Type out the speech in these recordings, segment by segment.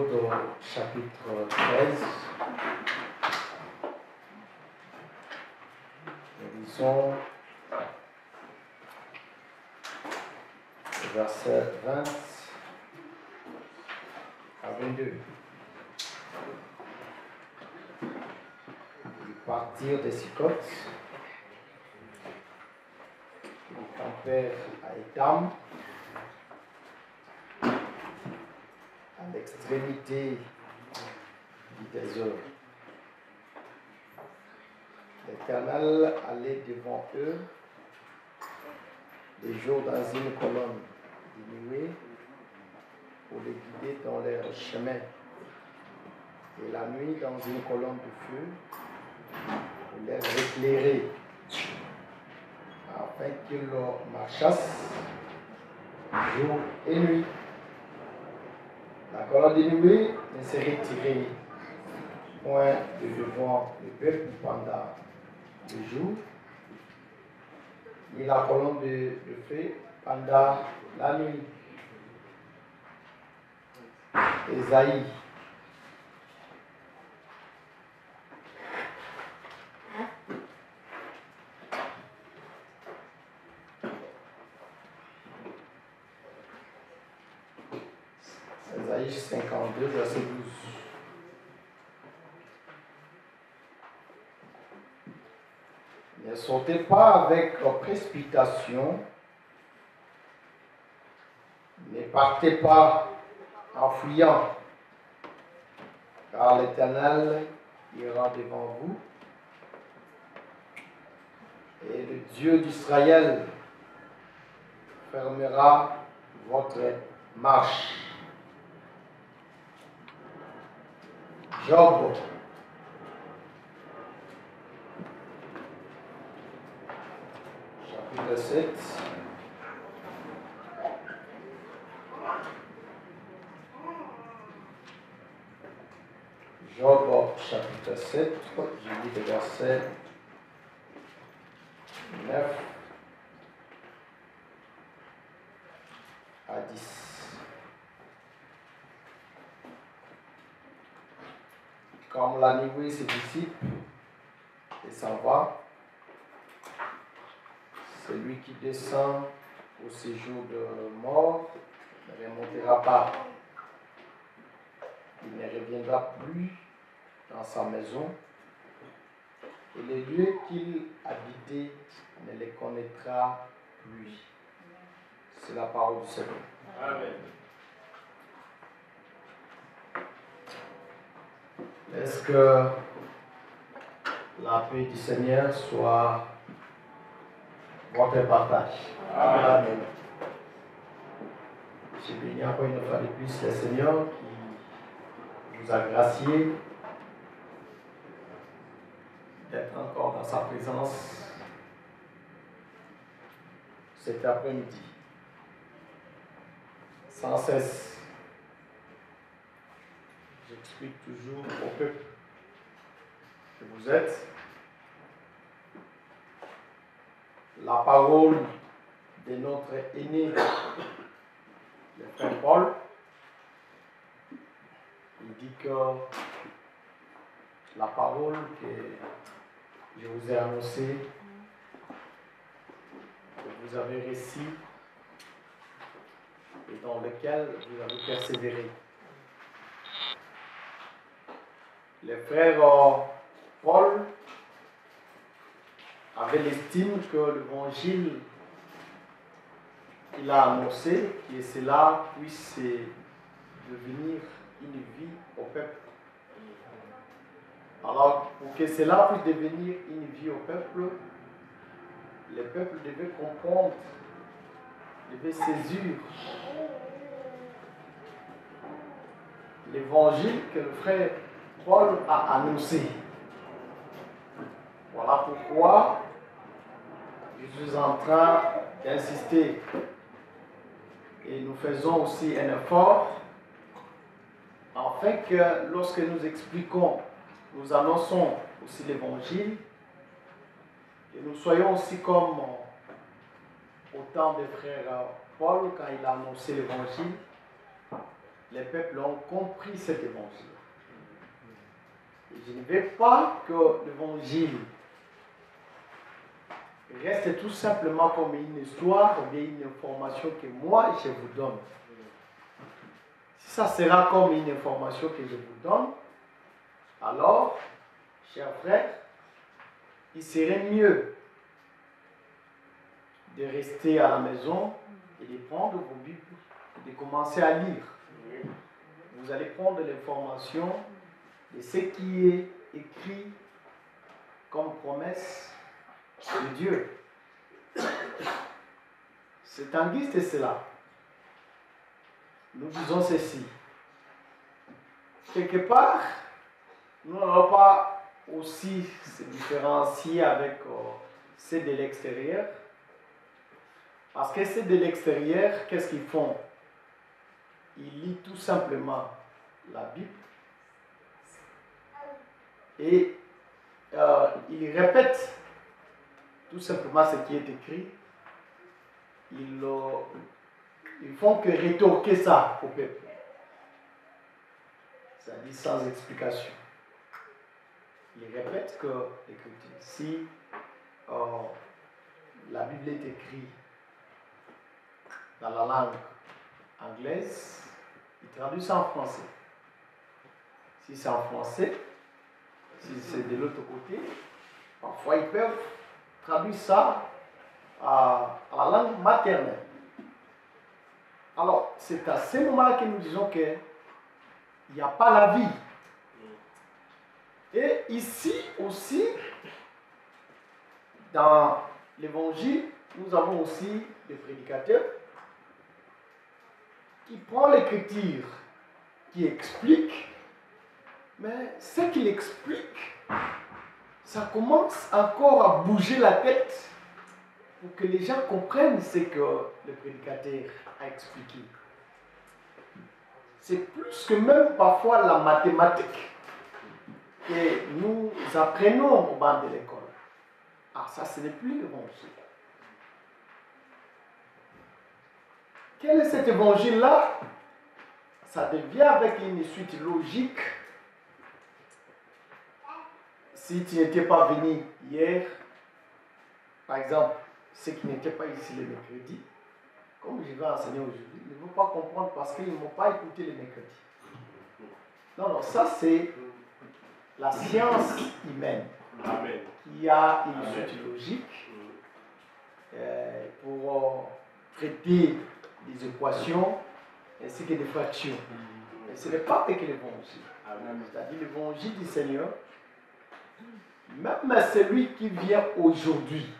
Exode chapitre 13. Nous lisons versets 20 à 22. Ils partirent de Sicote, ils campèrent à Étam, à l'extrémité du désert. L'Éternel allait devant eux les jours dans une colonne de nuée pour les guider dans leur chemin, et la nuit dans une colonne de feu pour les éclairer, afin qu'ils marchassent jour et nuit. La colonne de nuée ne se retirait point de devant le peuple pendant le jour, ni la colonne de feu pendant la nuit. Ésaïe. Ésaïe 52, verset 12. Ne sautez pas avec précipitation, ne partez pas en fuyant, car l'Éternel ira devant vous, et le Dieu d'Israël fermera votre marche. Job. Chapitre 7. Job, chapitre 7, je lis le verset 9 à 10. Comme la nuée se dissipe et s'en va, celui qui descend au séjour de mort ne remontera pas. Il ne reviendra plus dans sa maison, et les lieux qu'il habitait ne les connaîtra plus. C'est la parole du Seigneur. Amen. Est-ce que la paix du Seigneur soit votre partage? Amen. Je bénis encore une fois de plus le Seigneur qui nous a gracié d'être encore dans sa présence cet après-midi. Sans cesse, j'explique toujours au peuple que vous êtes la parole de notre aîné, le frère Paul. Il dit que la parole que je vous ai annoncée, que vous avez reçue et dans lequel vous avez persévéré. Le frère Paul avait l'estime que l'évangile qu'il a annoncé, que cela puisse devenir une vie au peuple. Alors, pour que cela puisse devenir une vie au peuple, le peuple devait comprendre, devait saisir l'évangile que le frère Paul a annoncé. Voilà pourquoi je suis en train d'insister. Et nous faisons aussi un effort afin que lorsque nous expliquons, nous annonçons aussi l'évangile, que nous soyons aussi comme au temps des frères Paul quand il a annoncé l'évangile, les peuples ont compris cet évangile. Et je ne veux pas que l'évangile reste tout simplement comme une histoire ou bien une information que moi je vous donne. Si ça sera comme une information que je vous donne, alors, chers frères, il serait mieux de rester à la maison et de prendre vos Bibles et de commencer à lire. Vous allez prendre l'information de ce qui est écrit comme promesse de Dieu. C'est en guise de cela. Nous disons ceci. Quelque part, nous n'allons pas aussi se différencier avec ceux de l'extérieur. Parce que ceux de l'extérieur, qu'est-ce qu'ils font? Ils lisent tout simplement la Bible et ils répètent tout simplement ce qui est écrit. Ils font que rétorquer ça au peuple. C'est-à-dire sans explication. Ils répètent que, écoutez, si la Bible est écrite dans la langue anglaise, ils traduisent ça en français. Si c'est en français, si c'est de l'autre côté, parfois ils peuvent traduire ça à la langue maternelle. Alors, c'est à ce moment-là que nous disons qu'il n'y a pas la vie. Et ici aussi, dans l'évangile, nous avons aussi des prédicateurs qui prennent l'écriture, qui expliquent, mais ce qu'il explique, ça commence encore à bouger la tête pour que les gens comprennent ce que le prédicateur a expliqué. C'est plus que même parfois la mathématique que nous apprenons au banc de l'école. Ah, ça, ce n'est plus l'évangile. Quel est cet évangile-là? Ça devient avec une suite logique. Si tu n'étais pas venu hier, par exemple, ceux qui n'étaient pas ici le mercredi, comme je vais enseigner aujourd'hui, ils ne vont pas comprendre parce qu'ils ne m'ont pas écouté le mercredi. Non, non, ça c'est la science humaine. Amen. Qui a une suite logique pour traiter des équations ainsi que des fractions. Mais ce n'est pas avec l'évangile. C'est-à-dire l'évangile du Seigneur, même celui qui vient aujourd'hui,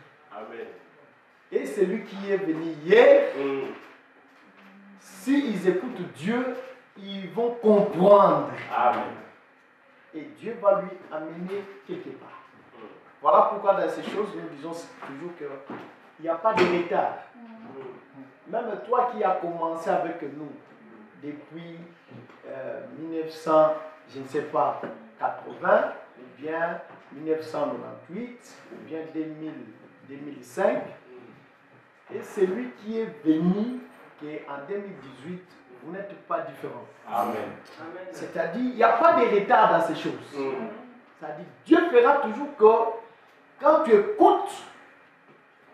et celui qui est venu hier, s'ils écoutent Dieu, ils vont comprendre. Amen. Et Dieu va lui amener quelque part. Voilà pourquoi dans ces choses, nous disons toujours qu'il n'y a pas de retard. Même toi qui as commencé avec nous depuis 1900, je ne sais pas, 80, ou bien 1998, ou bien 2005, et celui qui est venu, qui est en 2018, vous n'êtes pas différent. Amen. C'est-à-dire, il n'y a pas de retard dans ces choses. C'est-à-dire, Dieu fera toujours que quand tu écoutes,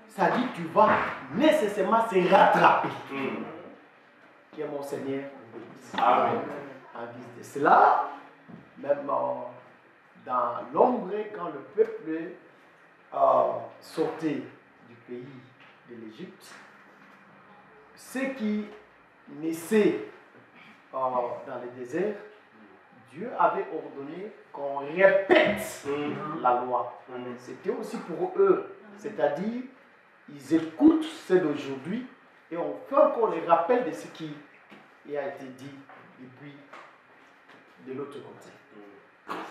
c'est-à-dire tu vas nécessairement se rattraper. Que mon Seigneur vous bénisse. Amen. En guise de cela, même dans l'ombre, quand le peuple sortait du pays de l'Égypte, ceux qui naissaient dans le désert, Dieu avait ordonné qu'on répète la loi. C'était aussi pour eux. C'est-à-dire, ils écoutent ce d'aujourd'hui et on fait encore le rappel de ce qui a été dit depuis de l'autre côté.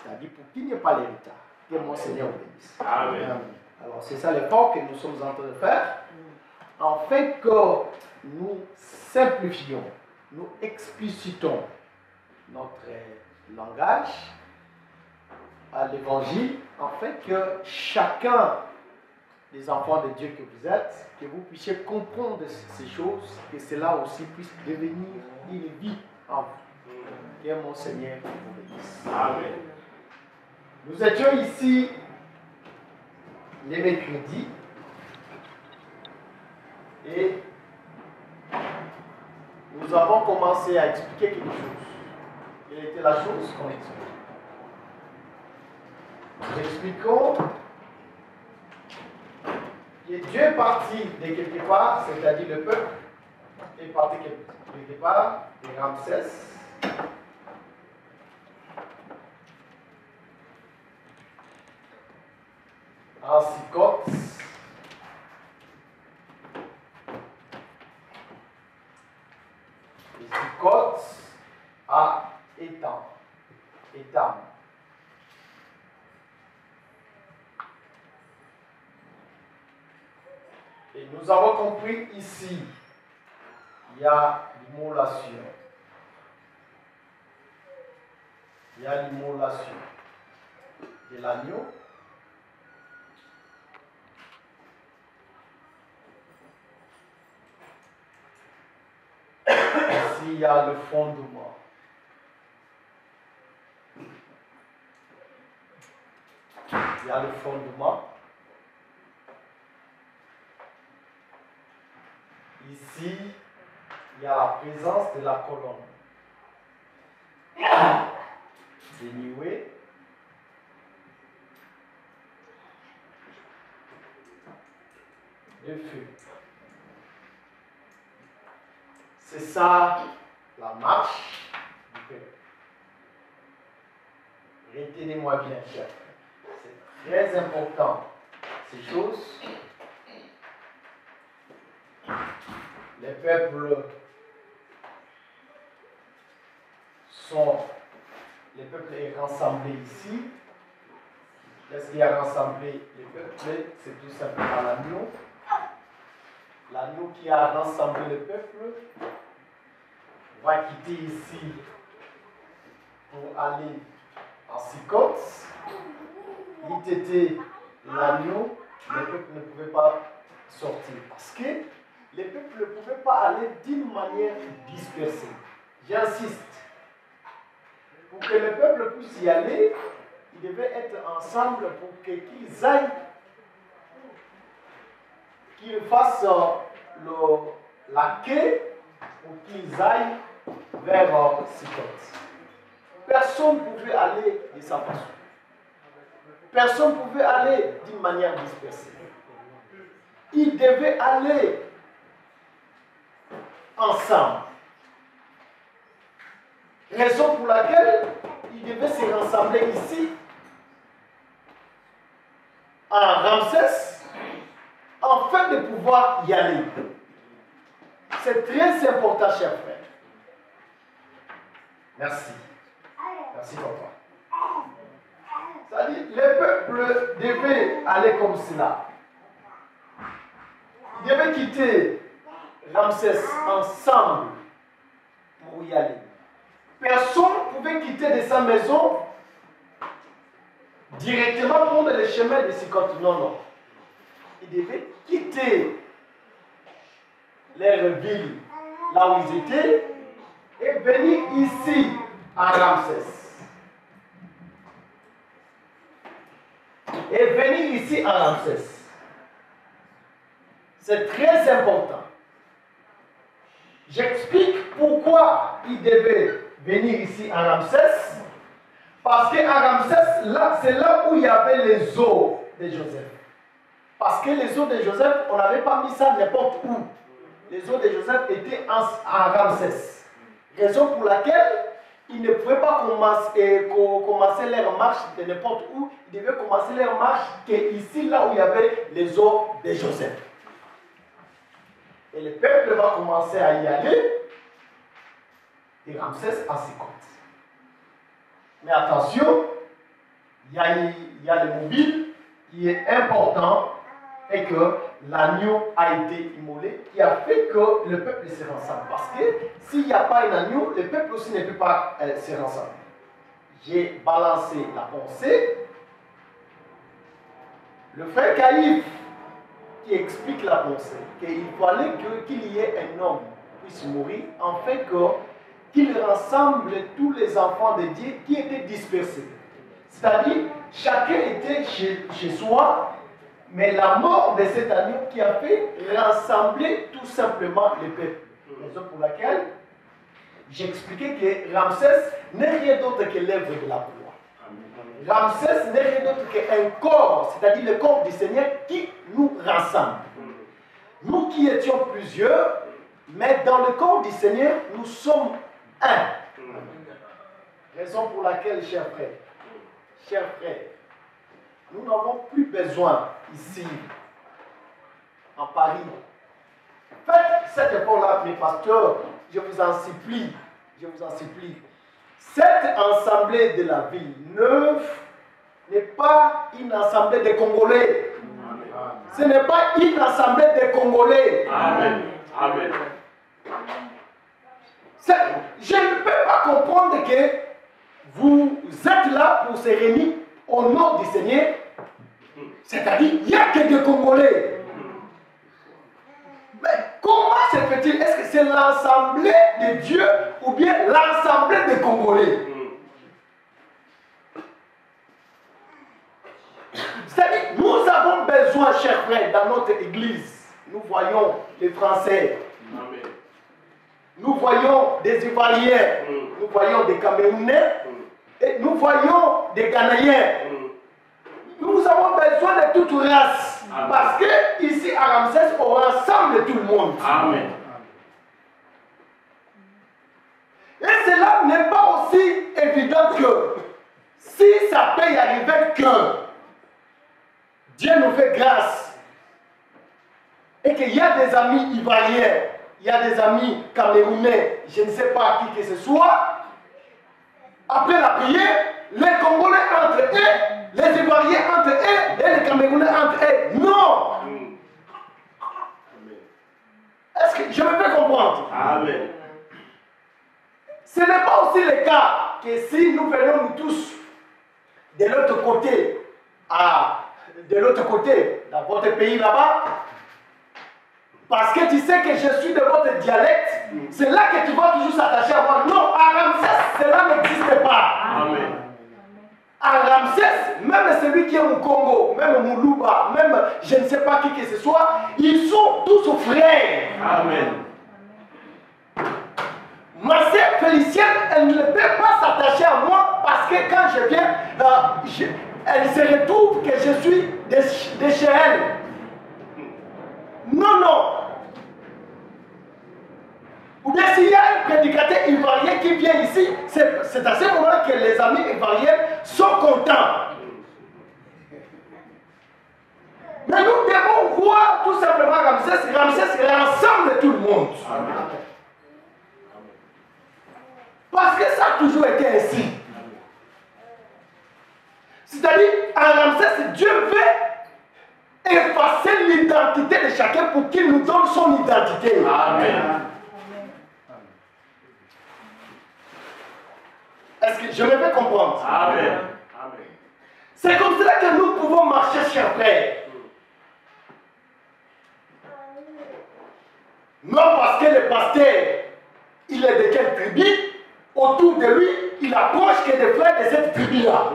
C'est-à-dire pour qu'il n'y ait pas les retards. Que mon Seigneur vous bénisse. Amen. Alors c'est ça l'effort que nous sommes en train de faire. Afin que nous simplifions, nous explicitons notre langage à l'évangile, afin que chacun des enfants de Dieu que vous êtes, que vous puissiez comprendre ces choses, que cela aussi puisse devenir une vie en vous. Que mon Seigneur vous bénisse. Amen. Nous étions ici les mercredis et nous avons commencé à expliquer quelque chose. Quelle était la chose qu'on explique? Nous expliquons que Dieu est parti de quelque part, c'est-à-dire le peuple est parti quelque part, de Ramsès. En Sycote. Et Sycote à Étam. Et nous avons compris ici, il y a l'immolation. Il y a l'immolation de l'agneau. Ici, il y a le fondement. Il y a le fondement. Ici, il y a la présence de la colonne. Dénouée. Le feu. C'est ça la marche du peuple. Retenez-moi bien, chers frères. C'est très important, ces choses. Les peuples les peuples est rassemblé ici. Qu'est-ce qui a rassemblé les peuples? C'est tout simplement l'agneau. L'agneau qui a rassemblé le peuple va quitter ici pour aller en Sycote. Il était l'agneau, le peuple ne pouvait pas sortir parce que les peuples ne pouvaient pas aller d'une manière dispersée. J'insiste. Pour que le peuple puisse y aller, ils devaient être ensemble pour qu'ils aillent, qu'ils fassent la quai pour qu'ils aillent vers Sycote. Personne ne pouvait aller de sa façon. Personne ne pouvait aller d'une manière dispersée. Ils devaient aller ensemble. Raison pour laquelle ils devaient se rassembler ici, en Ramsès, afin de pouvoir y aller. C'est très important, chers frères. Merci. Merci, papa. C'est-à-dire, les peuples devaient aller comme cela. Ils devaient quitter Ramsès ensemble pour y aller. Personne ne pouvait quitter de sa maison directement prendre le chemin de Sycote. Non, non. Ils devaient quitter leur ville, là où ils étaient, et venir ici, à Ramsès. Et venir ici à Ramsès. C'est très important. J'explique pourquoi ils devaient venir ici à Ramsès. Parce qu'à Ramsès, c'est là où il y avait les eaux de Joseph. Parce que les eaux de Joseph, on n'avait pas mis ça n'importe où. Les eaux de Joseph étaient à Ramsès. Raison pour laquelle ils ne pouvaient pas commencer leur marche de n'importe où. Ils devaient commencer leur marche ici, là où il y avait les eaux de Joseph. Et le peuple va commencer à y aller de Ramsès à Sycote. Mais attention, il y a le mobile qui est important et que l'agneau a été immolé, qui a fait que le peuple se rassemble. Parce que s'il n'y a pas un agneau, le peuple aussi ne peut pas se rassembler. J'ai balancé la pensée. Le frère Caïphe qui explique la pensée, qu'il fallait qu'il y ait un homme qui puisse mourir, afin qu'il rassemble tous les enfants de Dieu qui étaient dispersés. C'est-à-dire, chacun était chez soi, mais la mort de cet agneau qui a fait rassembler tout simplement les peuples. Raison pour laquelle j'expliquais que Ramsès n'est rien d'autre que l'œuvre de la gloire. Ramsès n'est rien d'autre qu'un corps, c'est-à-dire le corps du Seigneur qui nous rassemble. Nous qui étions plusieurs, mais dans le corps du Seigneur, nous sommes un. Raison pour laquelle, chers frères, nous n'avons plus besoin ici, en Paris. Faites cet effort-là, mes pasteurs, je vous en supplie. Cette assemblée de la ville neuve n'est pas une assemblée de Congolais. Amen. Ce n'est pas une assemblée de Congolais. Amen. Amen. Je ne peux pas comprendre que vous êtes là pour se réunir au nom du Seigneur. C'est-à-dire, il n'y a que des Congolais. Mais comment se fait-il? Est-ce que c'est l'assemblée de Dieu ou bien l'assemblée des Congolais? C'est-à-dire, nous avons besoin, chers frères, dans notre église, nous voyons les Français, nous voyons des Ivoiriens, nous voyons des Camerounais, et nous voyons des Ghanéens. Nous avons besoin de toute race. Amen. Parce que ici à Ramsès, on rassemble tout le monde. Amen. Et cela n'est pas aussi évident que si ça peut y arriver que Dieu nous fait grâce et qu'il y a des amis ivoiriens, il y a des amis camerounais, je ne sais pas qui que ce soit, après la prière, les Congolais entre eux, les Ivoiriens entre eux et les Camerounais entre eux. Non! Est-ce que je me fais comprendre? Amen. Ce n'est pas aussi le cas que si nous venons nous tous de l'autre côté, dans votre pays là-bas, parce que tu sais que je suis de votre dialecte, c'est là que tu vas toujours s'attacher à moi. Non, à Ramsès, cela n'existe pas. Amen. À Ramsès, même celui qui est au Congo, même Moulouba, même je ne sais pas qui que ce soit, ils sont tous frères. Amen. Ma sœur Félicienne, elle ne peut pas s'attacher à moi parce que quand je viens, elle se retrouve que je suis de chez elle. Non, non. Ou bien s'il y a un prédicateur ivoirien qui vient ici, c'est à ce moment que les amis ivoiriens sont contents. Mais nous devons voir tout simplement Ramsès. Ramsès rassemble tout le monde. Amen. Parce que ça a toujours été ainsi. C'est-à-dire, à Ramsès, Dieu veut effacer l'identité de chacun pour qu'il nous donne son identité. Amen. Est-ce que je me fais comprendre? Amen. C'est comme cela que nous pouvons marcher, chers frères. Non parce que le pasteur, il est de quelle tribu, autour de lui, il approche que des frères de cette tribu-là.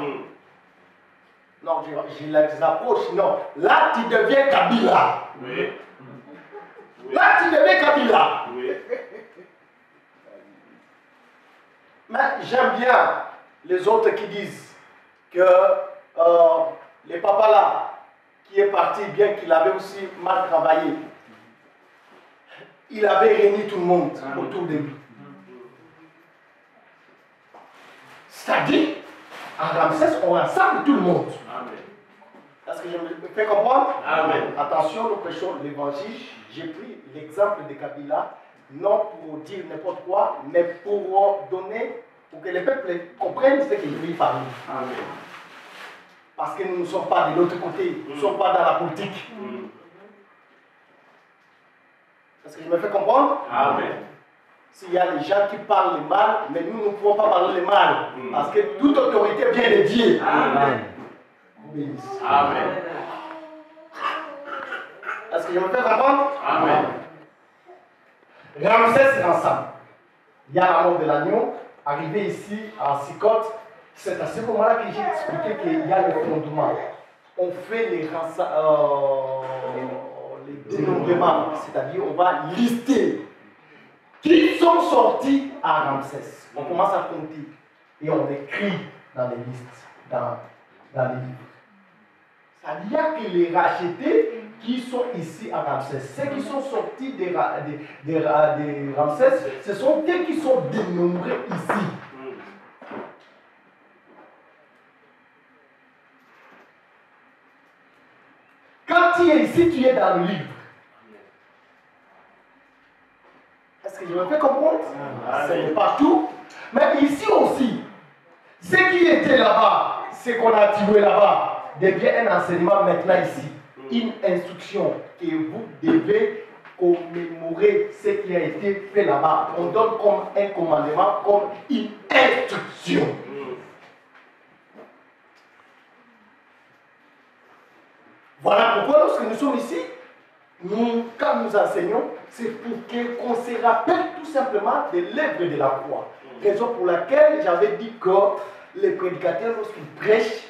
Non, je les approche, non. Là, tu deviens Kabila. Oui. Là, tu deviens Kabila. Oui. Mais j'aime bien les autres qui disent que les papas là, qui est parti, bien qu'il avait aussi mal travaillé, il avait réuni tout le monde autour de lui. C'est-à-dire, à Ramsès, on rassemble tout le monde. Amen. Est-ce que je me fais comprendre? Amen. Attention, nous prêchons l'évangile. J'ai pris l'exemple de Kabila, non pour dire n'importe quoi, mais pour donner, pour que les peuples comprennent ce que je vis par nous. Amen. Parce que nous ne sommes pas de l'autre côté, nous ne sommes pas dans la politique. Est-ce que je me fais comprendre? Amen. S'il y a des gens qui parlent le mal, mais nous ne pouvons pas parler le mal. Parce que toute autorité vient de Dieu. Amen. Obéissez. Amen. Est-ce que je me fais comprendre? Amen. Ramsès ensemble. il y a la mort de l'agneau. Arrivé ici à Sicotte, c'est à ce moment-là que j'ai expliqué qu'il y a le fondement. On fait les dénombrements, c'est-à-dire on va lister qui sont sortis à Ramsès. On commence à compter et on écrit dans les listes, dans les livres. C'est-à-dire que les rachetés qui sont ici à Ramsès, ceux qui sont sortis des Ramsès, ce sont ceux qui sont dénombrés ici. Quand tu es ici, tu es dans le livre. Est-ce que je me fais comprendre? Ce n'est pas tout. Mais ici aussi, ceux qui étaient là-bas, ce qu'on a tiré là-bas, devient un enseignement maintenant ici. Une instruction que vous devez commémorer ce qui a été fait là-bas. On donne comme un commandement, comme une instruction. Voilà pourquoi lorsque nous sommes ici, quand nous enseignons, c'est pour qu'on se rappelle tout simplement de l'œuvre de la croix. Raison pour laquelle j'avais dit que les prédicateurs, lorsqu'ils prêchent,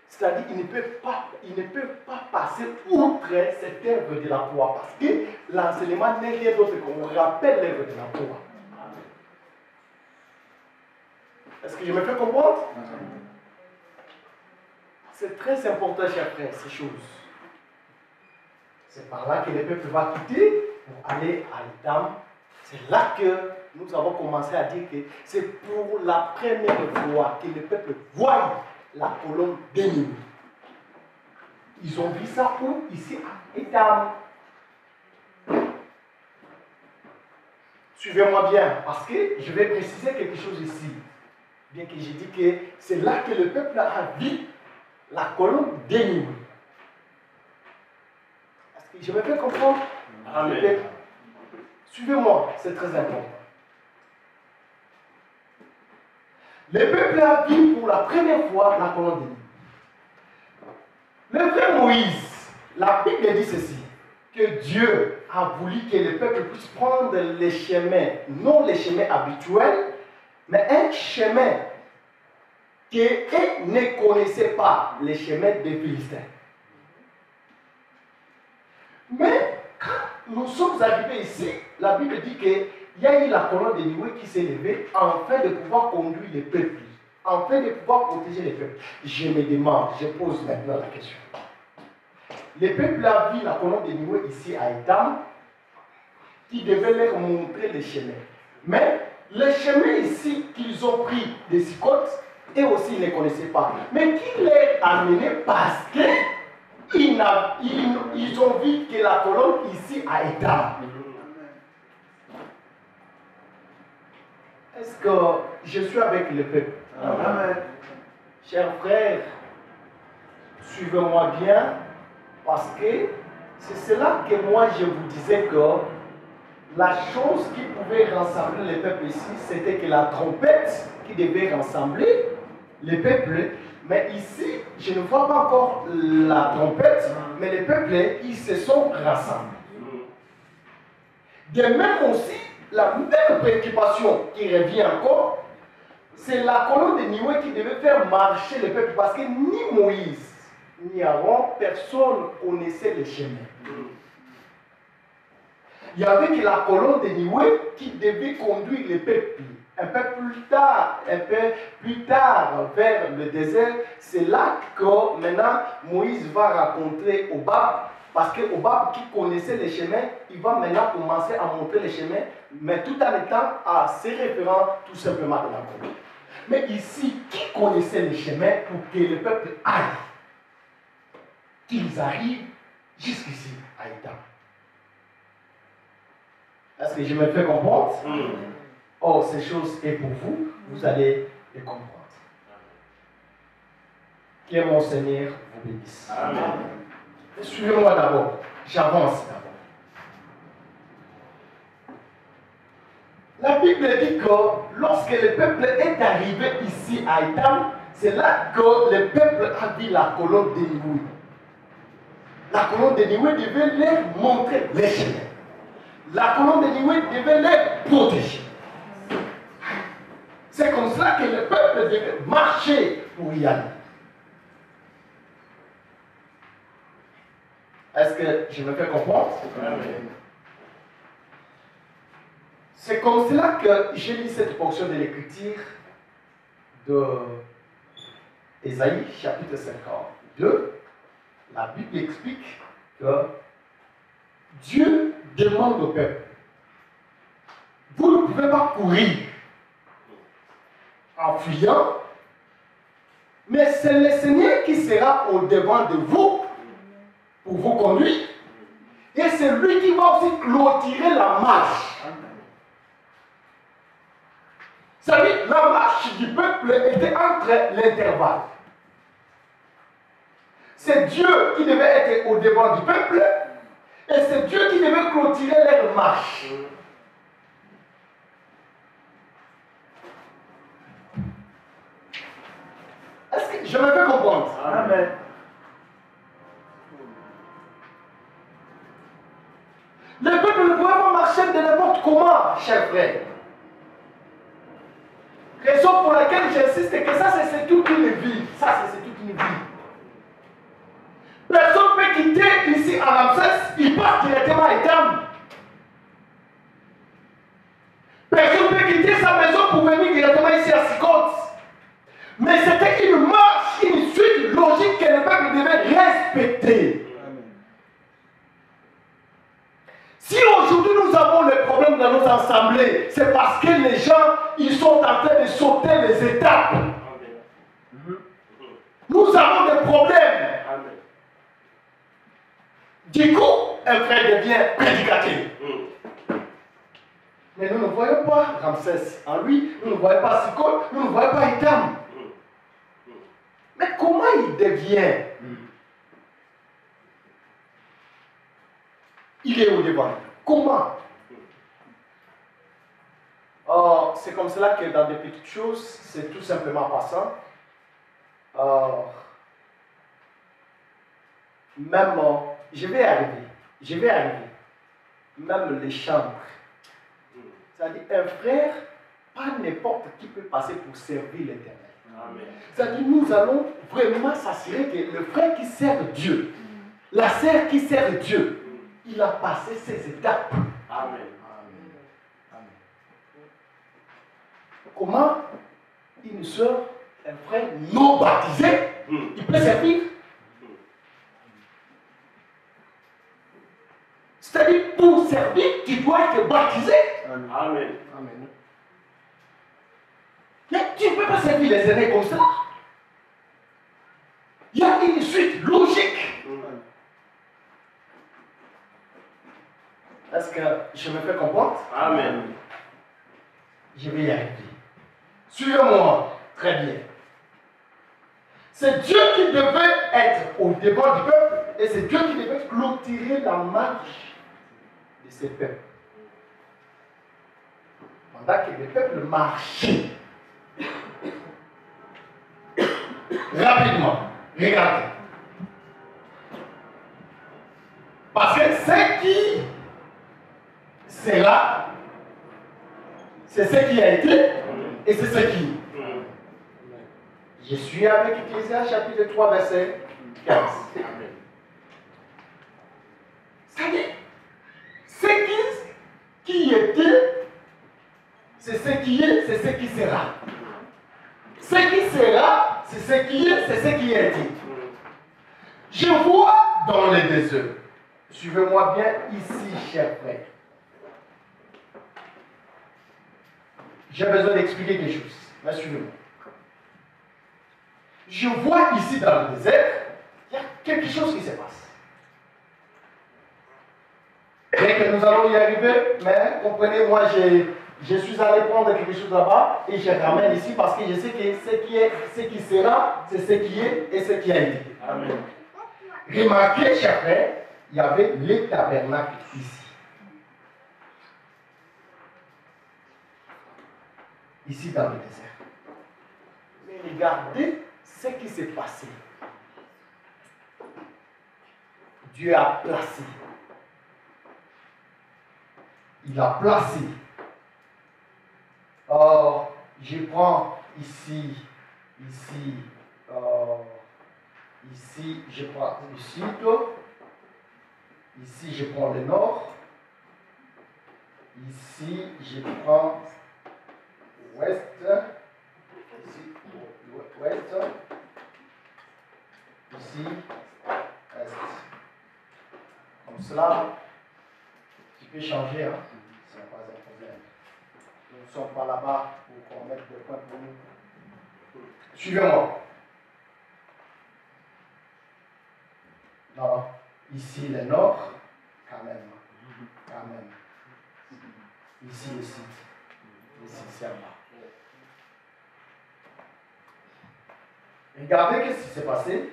c'est-à-dire qu'ils ne peuvent pas passer outre cette œuvre de la croix, parce que l'enseignement n'est rien d'autre qu'on rappelle l'œuvre de la croix. Est-ce que je me fais comprendre? C'est très important, chers frères, ces choses. C'est par là que le peuple va quitter pour aller à Étam. C'est là que nous avons commencé à dire que c'est pour la première fois que le peuple voit la colonne d'ennemi. Ils ont vu ça où? Ici à Étam. Suivez-moi bien, parce que je vais préciser quelque chose ici. Bien que j'ai dit que c'est là que le peuple a vu la colonne d'ennemi. Est-ce que je me fais comprendre? Amen. Suivez-moi, c'est très important. Le peuple a vu pour la première fois la colonne d'ennemi. Le frère Moïse, la Bible dit ceci, que Dieu a voulu que le peuple puisse prendre les chemins, non les chemins habituels, mais un chemin qu'ils ne connaissaient pas, les chemins des Philistins. Mais quand nous sommes arrivés ici, la Bible dit qu'il y a eu la colonne de Nioué qui s'est levée afin de pouvoir conduire les peuples, afin de pouvoir protéger les peuples. Je me demande, je pose maintenant la question. Les peuples ont vu la colonne de Nioué ici à Étam, qui devait leur montrer les chemins. Mais les chemins ici qu'ils ont pris des Sicottes, eux aussi ils ne connaissaient pas. Mais qui les a amenés parce qu'ils ont vu que la colonne ici a Étam. Est-ce que je suis avec le peuple? Amen. Chers frères, suivez-moi bien, parce que c'est cela que moi je vous disais que la chose qui pouvait rassembler les peuples ici, c'était que la trompette qui devait rassembler les peuples. Mais ici, je ne vois pas encore la trompette, mais les peuples, ils se sont rassemblés. De même aussi, la même préoccupation qui revient encore, c'est la colonne de Nioué qui devait faire marcher le peuple, parce que ni Moïse, ni Aaron, personne connaissait le chemin. Il y avait que la colonne de Nioué qui devait conduire le peuple. Un peu plus tard, vers le désert, c'est là que maintenant Moïse va rencontrer Obab, parce que Obab qui connaissait les chemins, il va maintenant commencer à montrer les chemins, mais tout en étant à se référant tout simplement de la colonne. Mais ici, qui connaissait les chemins pour que le peuple aille, qu'ils arrivent jusqu'ici à Étam? Est-ce que je me fais comprendre? Or, ces choses est pour vous, vous allez les comprendre. Que mon Seigneur vous bénisse. Amen. Suivez-moi d'abord. J'avance d'abord. La Bible dit que lorsque le peuple est arrivé ici à Étam, c'est là que le peuple a vu la colonne de Nioué. La colonne de Nioué devait leur montrer les chemins. La colonne de Nioué devait les protéger. ça que le peuple devait marcher pour y aller. Est-ce que je me fais comprendre? Amen. C'est comme cela que j'ai lu cette portion de l'écriture de Ésaïe, chapitre 52. La Bible explique que Dieu demande au peuple, vous ne pouvez pas courir en fuyant, mais c'est le Seigneur qui sera au-devant de vous pour vous conduire, et c'est lui qui va aussi clôturer la marche. Vous savez, la marche du peuple était entre l'intervalle. C'est Dieu qui devait être au-devant du peuple, et c'est Dieu qui devait clôturer leur marche. Est-ce que je me fais comprendre? Amen. Le peuple ne pouvait pas marcher de n'importe comment, chers frères. Raison pour laquelle j'insiste que ça, c'est toute une vie. Ça, c'est toute une vie. Personne ne peut quitter ici à Ramsès, il part directement à Etam. Personne ne peut quitter sa maison pour venir directement ici à Sikot. Mais c'était une marche, une suite logique que le peuple devait respecter. Si aujourd'hui nous avons des problèmes dans nos assemblées, c'est parce que les gens, ils sont en train de sauter les étapes. Nous avons des problèmes. Du coup, un frère devient prédicateur. Mais nous ne voyons pas Ramsès en lui, nous ne voyons pas Sikot, nous ne voyons pas Etam. Mais comment il devient? Il est au devant. Comment? Oh, c'est comme cela que dans des petites choses, c'est tout simplement passant. Même, je vais arriver. Même les chambres. C'est-à-dire, un frère, pas n'importe qui peut passer pour servir l'Éternel. C'est-à-dire, nous allons vraiment s'assurer que le frère qui sert Dieu, la sœur qui sert Dieu, il a passé ses étapes. Amen. Amen. Comment une soeur, un frère non baptisé, il peut servir? C'est-à-dire, pour servir, tu dois être baptisé. Amen. Amen. Mais tu ne peux pas servir les aînés comme ça. Il y a une suite logique. Est-ce que je me fais comprendre? Amen. Je vais y arriver. Suivez-moi très bien. C'est Dieu qui devait être au devant du peuple et c'est Dieu qui devait clôturer la marche de ce peuple. Pendant que le peuple marchait. Rapidement, regardez. Parce que ce qui sera, c'est ce qui a été et c'est ce qui. Je suis avec Ecclésiaste chapitre 3, verset 15. C'est-à-dire, ce qui était, c'est ce qui est, c'est ce qui sera. Ce qui sera, c'est ce qui est, c'est ce qui a été. Je vois dans les désert. Suivez-moi bien ici, chers frères. J'ai besoin d'expliquer quelque chose. Mais suivez-moi. Je vois ici dans le désert, il y a quelque chose qui se passe. Bien que nous allons y arriver, mais comprenez, moi je suis allé prendre quelque chose là-bas et je ramène ici parce que je sais que ce qui sera, c'est ce qui est et ce qui a été. Amen. Remarquez, chers frères, il y avait les tabernacles ici. Ici dans le désert. Mais regardez ce qui s'est passé. Dieu a placé. Il a placé. Or, je prends ici, ici, je prends le sud. Ici, je prends le nord. Ici, je prends ouest. Ici, ouest. Ici, est. Comme cela, tu peux changer, hein? Ce n'est pas un problème. Nous ne sommes pas là-bas pour qu'on mette des points pour nous. Suivez-moi. Non, ici le nord, quand même. Quand même. Ici le sud. Ici c'est en bas. Regardez ce qui s'est passé.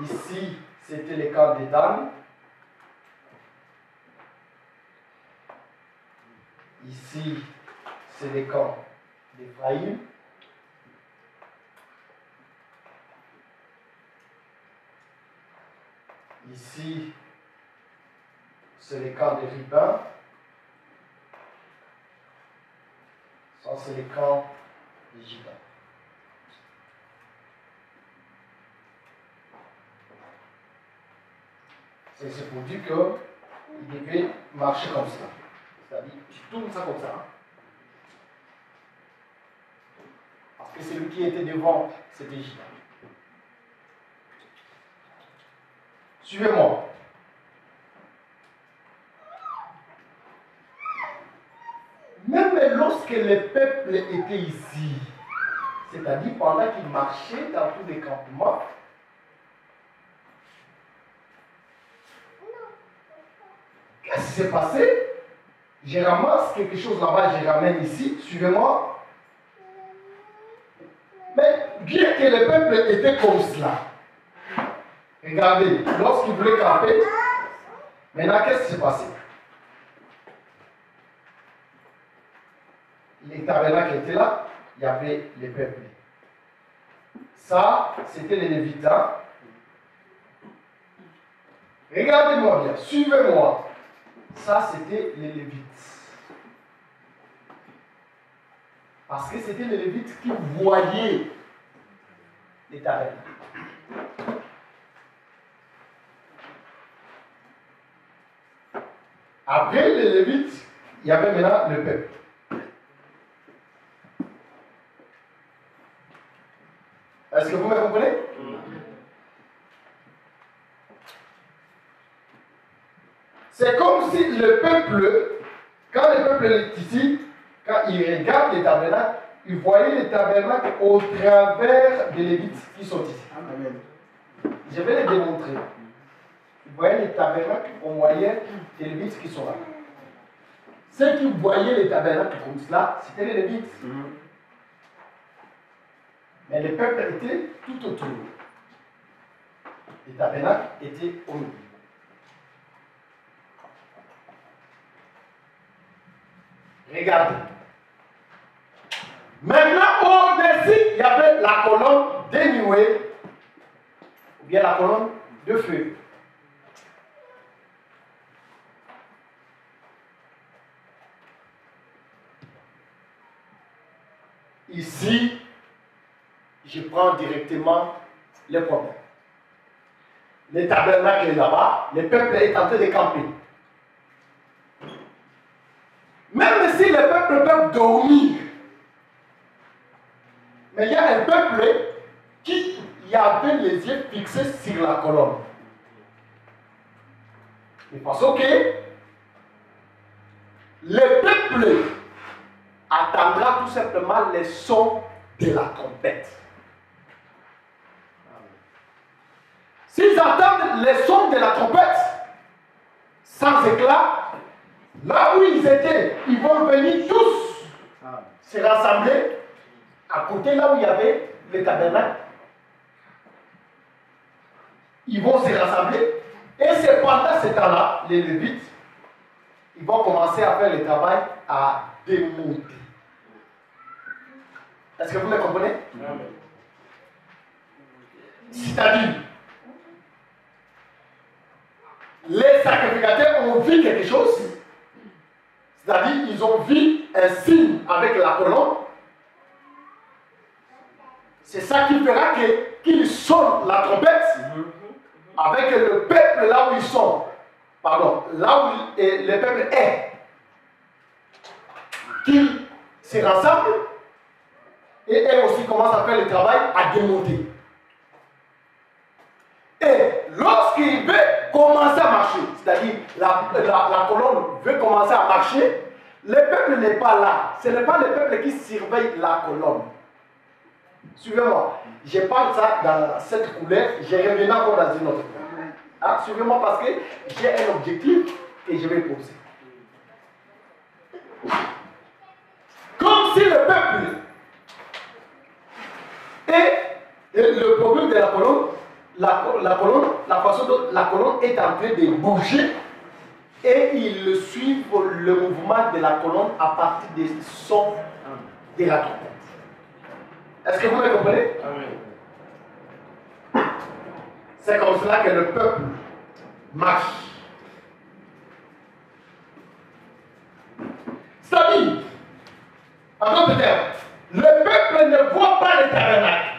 Ici, c'était le camp de Dan. Ici, c'est le camp d'Éphraïm. Ici, c'est le camp de Ribin. Ça, c'est le camp de Juda. C'est pour dire qu'il devait marcher comme ça. C'est-à-dire, tu tournes ça comme ça. Hein? Parce que celui qui était devant, c'était Juda. Suivez-moi. Même lorsque le peuple était ici, c'est-à-dire pendant qu'il marchait dans tous les campements, qu'est-ce qui s'est passé? Je ramasse quelque chose là-bas, je ramène ici, suivez-moi. Mais bien que le peuple était comme cela, regardez, lorsqu'il voulait camper, maintenant qu'est-ce qui s'est passé? Les tabernacles étaient là, il y avait les peuples. Ça, c'était les Lévites. Hein? Regardez-moi bien, suivez-moi. Ça, c'était les Lévites. Parce que c'était les Lévites qui voyaient les tabernacles. Après les Lévites, il y avait maintenant le peuple. Est-ce que vous me comprenez? C'est comme si le peuple, quand le peuple est ici, quand il regarde les tabernacles, il voyait les tabernacles au travers des Lévites qui sont ici. Amen. Je vais les démontrer. Il voyait les tabernacles au moyen des Lévites qui sont là. Ceux qui voyaient les tabernacles comme cela, c'était les Lévites. Mais le peuple était tout autour. Les tabernacles étaient au milieu. Regardez. Maintenant, au-dessus, il y avait la colonne dénouée, ou bien la colonne de feu. Ici, je prends directement les problèmes. Le tabernacle est là-bas, le peuple est en train de camper. Même si le peuple peut dormir, mais il y a un peuple qui avait les yeux fixés sur la colonne. De façon que le peuple attendra tout simplement les sons de la trompette. S'ils attendent les sons de la trompette, sans éclat, là où ils étaient, ils vont venir tous se rassembler à côté là où il y avait le tabernacle. Ils vont se rassembler et c'est pendant ce temps-là, les Lévites, ils vont commencer à faire le travail à démonter. Est-ce que vous me comprenez? C'est-à-dire, les sacrificateurs ont vu quelque chose, c'est-à-dire ils ont vu un signe avec la colonne, trompette, avec le peuple là où ils sont, pardon, là où le peuple est, qu'ils se rassemblent et elles aussi commencent à faire le travail à démonter. Et lorsqu'il veut commencer à marcher, c'est-à-dire la colonne veut commencer à marcher, le peuple n'est pas là. Ce n'est pas le peuple qui surveille la colonne. Suivez-moi. Je parle ça dans cette couleur, je reviens encore dans une autre. Hein? Suivez-moi parce que j'ai un objectif et je vais poser. Comme si le peuple et le problème de la colonne, la façon dont la colonne est en train de bouger et ils suivent le mouvement de la colonne à partir des sons de la trompette. Est-ce que vous me comprenez? C'est comme cela que le peuple marche. C'est-à-dire, en d'autres termes, le peuple ne voit pas le tabernacle.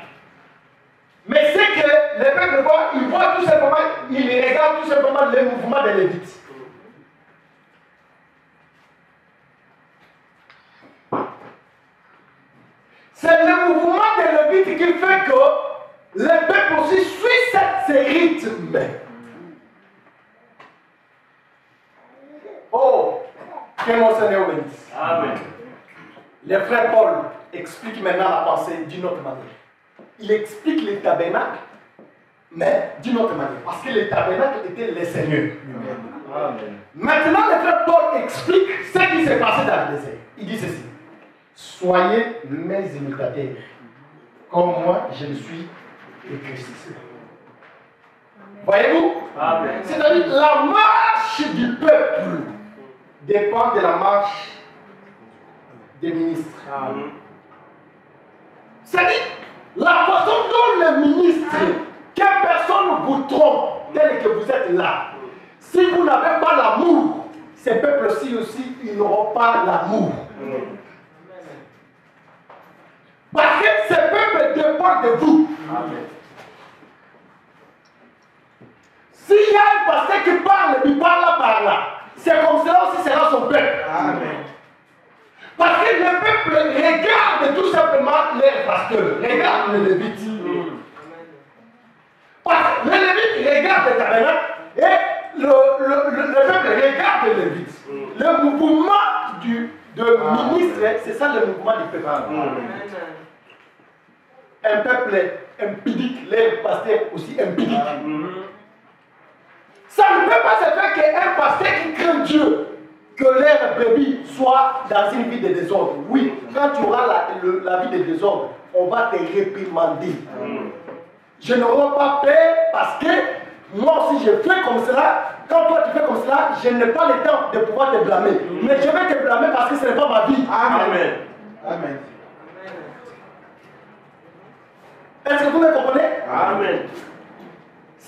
Mais c'est que le peuple voit, il voit tout simplement, il regarde tout simplement le mouvement des Lévites. C'est le mouvement des Lévites qui fait que le peuple aussi suit ce rythme. Oh, que mon Seigneur bénisse. Amen. Le frère Paul explique maintenant la pensée d'une autre manière. Il explique les tabernacles, mais d'une autre manière. Parce que les tabernacles étaient les seigneurs. Amen. Maintenant, le frère Paul explique ce qui s'est passé dans le désert. Il dit ceci. Soyez mes imitateurs, comme moi je le suis de Christ. Voyez-vous? C'est-à-dire la marche du peuple dépend de la marche des ministres. C'est-à-dire la façon dont le ministre, que personne vous trompe, tel que vous êtes là. Si vous n'avez pas l'amour, ces peuples-ci aussi, ils n'auront pas l'amour. Parce que ces peuples dépendent de vous. S'il y a un pasteur qui parle, il parle par là. C'est comme cela aussi sera son peuple. Amen. Parce que le peuple regarde tout simplement les pasteurs, regarde les Lévites. Parce que les Lévites regardent les tabernacles et le peuple regarde les Lévites. Le mouvement de ministre, c'est ça le mouvement du peuple. Un peuple impudique, les pasteurs aussi impudiques. Ça ne peut pas se faire qu'un pasteur qui craint Dieu, que leur brebis soit dans une vie de désordre. Oui, quand tu auras la vie de désordre, on va te réprimander. Je n'aurai pas peur parce que moi aussi je fais comme cela. Quand toi tu fais comme cela, je n'ai pas le temps de pouvoir te blâmer. Mais je vais te blâmer parce que ce n'est pas ma vie. Amen. Amen. Est-ce que vous me comprenez? Amen.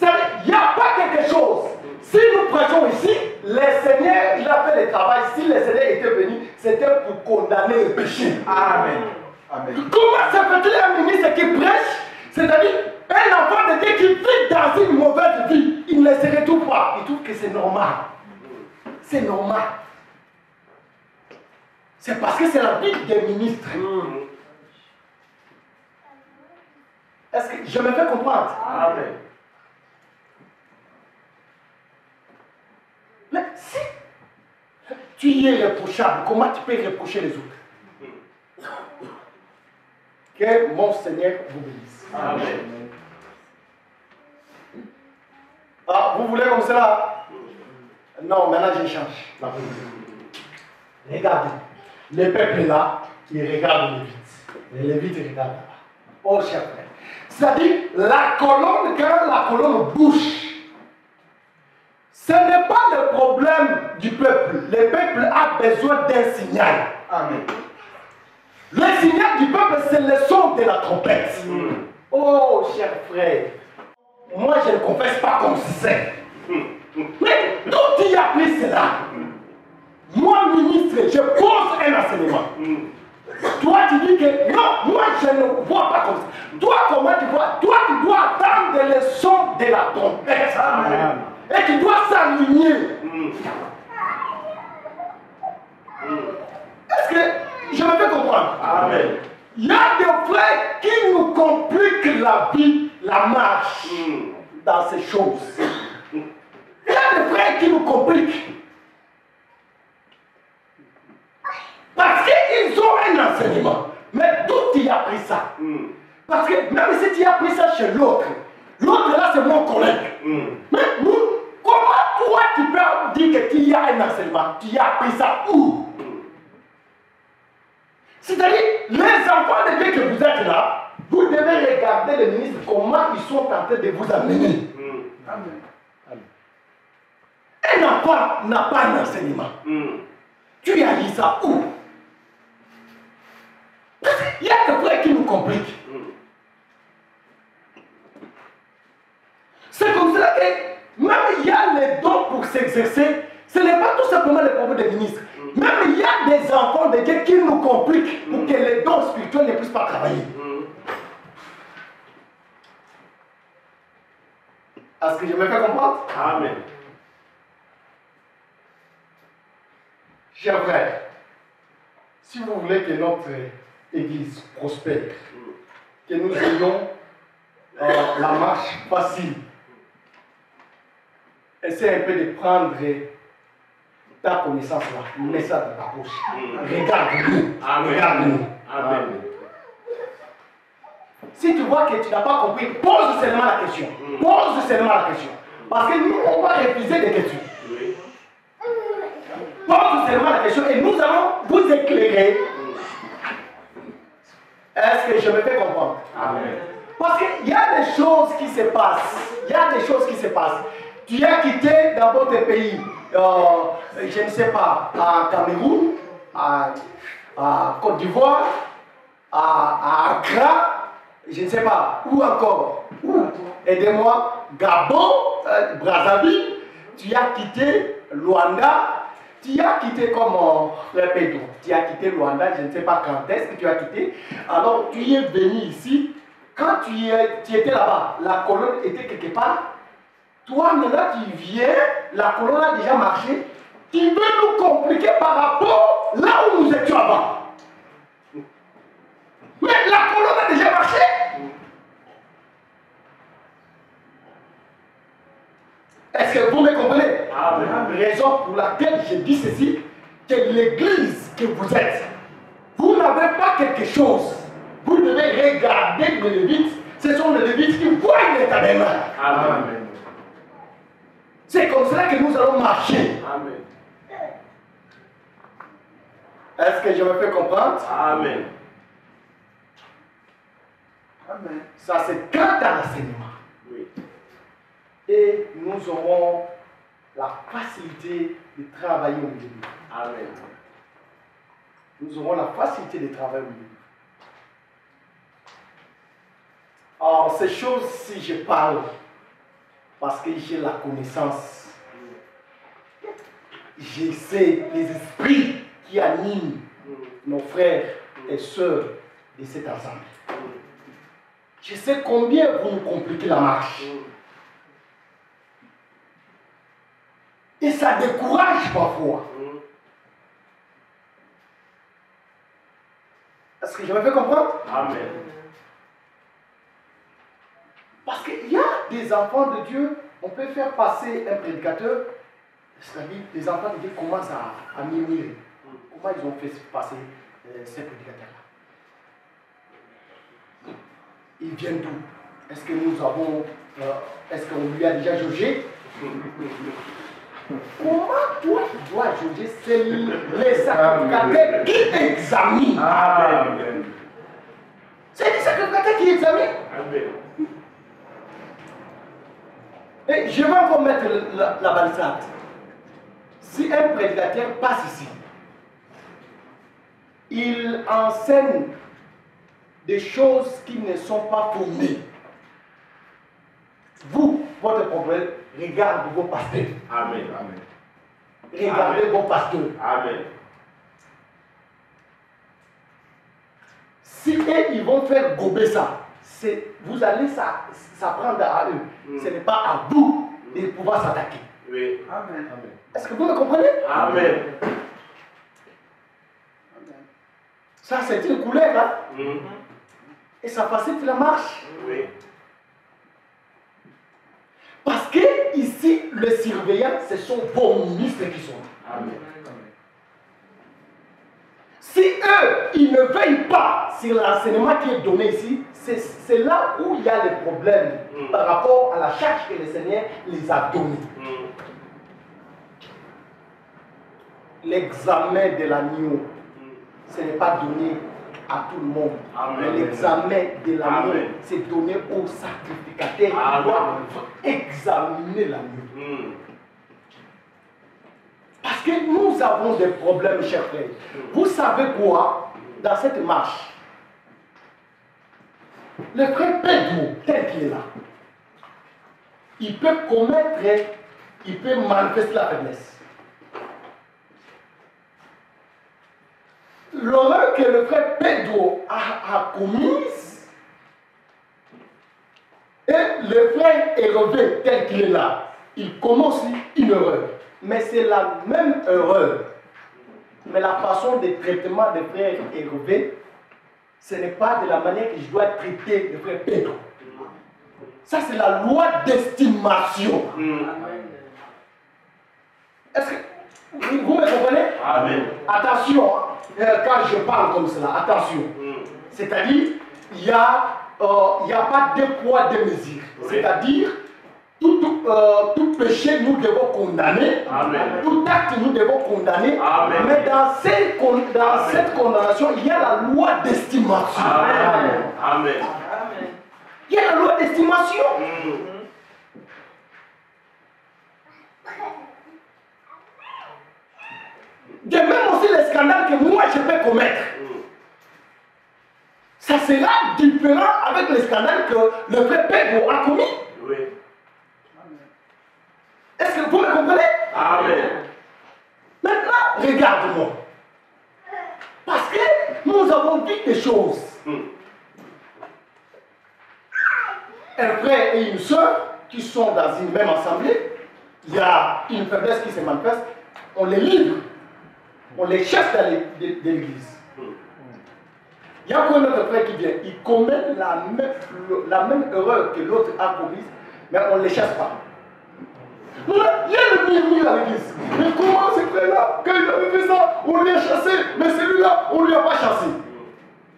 Il n'y a pas quelque chose. Si nous prêchons ici, le Seigneur, il a fait le travail. Si le Seigneur était venu, c'était pour condamner le péché. Amen. Amen. Comment ça peut-il un ministre qui prêche, c'est-à-dire un enfant de Dieu qui vit dans une mauvaise vie, il ne se retrouve pas. Il trouve que c'est normal. C'est normal. C'est parce que c'est la vie des ministres. Est-ce que je me fais comprendre? Amen. Mais si tu es reprochable, comment tu peux reprocher les autres? Que mon Seigneur vous bénisse. Amen. Ah, vous voulez comme cela? Non, maintenant j'échange la position. Regardez, le peuple est là, il regarde les Lévites. Les Lévites regardent là-bas. Oh, cher frère. C'est-à-dire, la colonne, quand la colonne bouge, ce n'est pas le problème du peuple. Le peuple a besoin d'un signal. Amen. Le signal du peuple, c'est le son de la trompette. Oh, cher frère, moi je ne confesse pas comme c'est. Mais d'où tu as pris cela? Moi, ministre, je pose un enseignement. Toi, tu dis que non, moi je ne vois pas comme ça. Toi, comment tu vois? Toi, tu dois attendre le son de la trompette. Amen. Et tu dois s'aligner. Est-ce que je me fais comprendre? Amen. Il y a des frères qui nous compliquent la vie, la marche dans ces choses. Il y a des frères qui nous compliquent. Parce qu'ils ont un enseignement. Mais d'où tu as pris ça? Parce que même si tu as pris ça chez l'autre, l'autre là c'est mon collègue. Mais nous, comment toi tu peux dire que tu as un enseignement? Tu as pris ça où? C'est-à-dire, les enfants de Dieu que vous êtes là, vous devez regarder les ministres, comment ils sont en train de vous amener. Un enfant n'a pas un enseignement. Tu as dit ça où? Il y a des frères qui nous compliquent. C'est comme cela que même il y a les dons pour s'exercer. Ce n'est pas tout simplement le problème des ministres. Même il y a des enfants de Dieu qui nous compliquent pour que les dons spirituels ne puissent pas travailler. Est-ce que je me fais comprendre? Amen. Chers frères, si vous voulez que notre Église prospère, que nous ayons la marche facile, essaie un peu de prendre ta connaissance là, mets ça dans ta poche. Regarde-nous. Regarde-nous. Amen. Si tu vois que tu n'as pas compris, pose seulement la question. Pose seulement la question. Parce que nous, on va refuser des questions. Pose seulement la question et nous allons vous éclairer. Est-ce que je me fais comprendre? Amen. Parce qu'il y a des choses qui se passent. Il y a des choses qui se passent. Tu as quitté dans votre pays, je ne sais pas, à Cameroun, à Côte d'Ivoire, à Accra, je ne sais pas, où encore, où, aidez-moi, Gabon, Brazzaville, tu as quitté Luanda, tu as quitté comme frère Pedro, tu as quitté Luanda, je ne sais pas quand est-ce que tu as quitté, alors tu es venu ici, quand tu étais là-bas, la colonne était quelque part. Toi, maintenant, tu viens, la colonne a déjà marché, tu veux nous compliquer par rapport là où nous étions avant. Mais la colonne a déjà marché. Est-ce que vous me comprenez? Amen. Raison pour laquelle je dis ceci, que l'église que vous êtes, vous n'avez pas quelque chose. Vous devez regarder les Lévites. Ce sont les Lévites qui voient l'état des mains. Amen. C'est comme cela que nous allons marcher. Amen. Est-ce que je me fais comprendre? Amen. Amen. Ça, c'est quant à l'enseignement. Oui. Et nous aurons la facilité de travailler au milieu. Amen. Nous aurons la facilité de travailler au milieu. Alors, ces choses, si je parle, parce que j'ai la connaissance, je sais les esprits qui animent nos frères et sœurs de cet ensemble. Je sais combien vous nous compliquez la marche. Et ça décourage parfois. Est-ce que je me fais comprendre? Amen. Parce qu'il y a des enfants de Dieu, on peut faire passer un prédicateur, c'est-à-dire les enfants de Dieu commencent à murmurer. Comment ils ont fait passer ces prédicateurs-là? Ils viennent d'où? Est-ce que nous avons, est-ce qu'on lui a déjà jaugé? Comment toi tu dois juger? C'est les sacrificateurs qui examinent. Amen. C'est les sacrificateurs qui examinent. Amen. Et je vais encore mettre la balsate. Si un prédicateur passe ici, il enseigne des choses qui ne sont pas fondées. Vous, votre problème, regardez vos pasteurs. Amen. Amen. Regardez Amen. vos pasteurs. Amen. Si eux, ils vont faire gober ça, vous allez s'apprendre à eux. Ce n'est pas à vous de pouvoir s'attaquer. Oui. Amen. Est-ce que vous me comprenez? Amen. Ça, c'est une couleur, hein? Mm. Et ça facilite la marche. Oui. Parce que ici, les surveillants, ce sont vos ministres qui sont là. Amen. Si eux, ils ne veillent pas sur l'enseignement qui est donné ici, c'est là où il y a les problèmes par rapport à la charge que le Seigneur les a donnée. L'examen de l'agneau, ce n'est pas donné à tout le monde. Amen. Mais l'examen de l'agneau, Amen. c'est donné au sacrificateur qui Amen. doit examiner l'agneau. Parce que nous avons des problèmes, chers frères. Vous savez quoi? Dans cette marche, le frère Pedro, tel qu'il est là, il peut commettre, il peut manifester la faiblesse. L'horreur que le frère Pedro a commise, et le frère Hervé, tel qu'il est là, il commence une erreur. Mais c'est la même erreur. Mais la façon de traitement des frères Hervé, ce n'est pas de la manière que je dois traiter le frère Pedro. Ça, c'est la loi d'estimation. Est-ce que vous me comprenez? Amen. Attention, quand je parle comme cela, attention. C'est-à-dire, il n'y a pas deux poids, deux mesures. Oui. C'est-à-dire, tout péché, nous devons condamner. Amen. Tout acte, nous devons condamner. Amen. Mais dans cette condamnation, il y a la loi d'estimation. Amen. Amen. Il y a la loi d'estimation. De même aussi les scandales que moi je peux commettre. Ça sera différent avec les scandales que le frère Pedro a commis. Oui. Est-ce que vous me comprenez? Amen. Maintenant, regarde-moi. Parce que nous avons dit des choses. Un frère et une soeur qui sont dans une même assemblée, il y a une faiblesse qui se manifeste, on les livre, on les chasse de l'église. Il y a encore un autre frère qui vient, il commet la même erreur que l'autre a commise, mais on ne les chasse pas. Il y a le murmure à l'église. Mais comment ce frère-là, quand il avait fait ça, on lui a chassé, mais celui-là, on ne lui a pas chassé.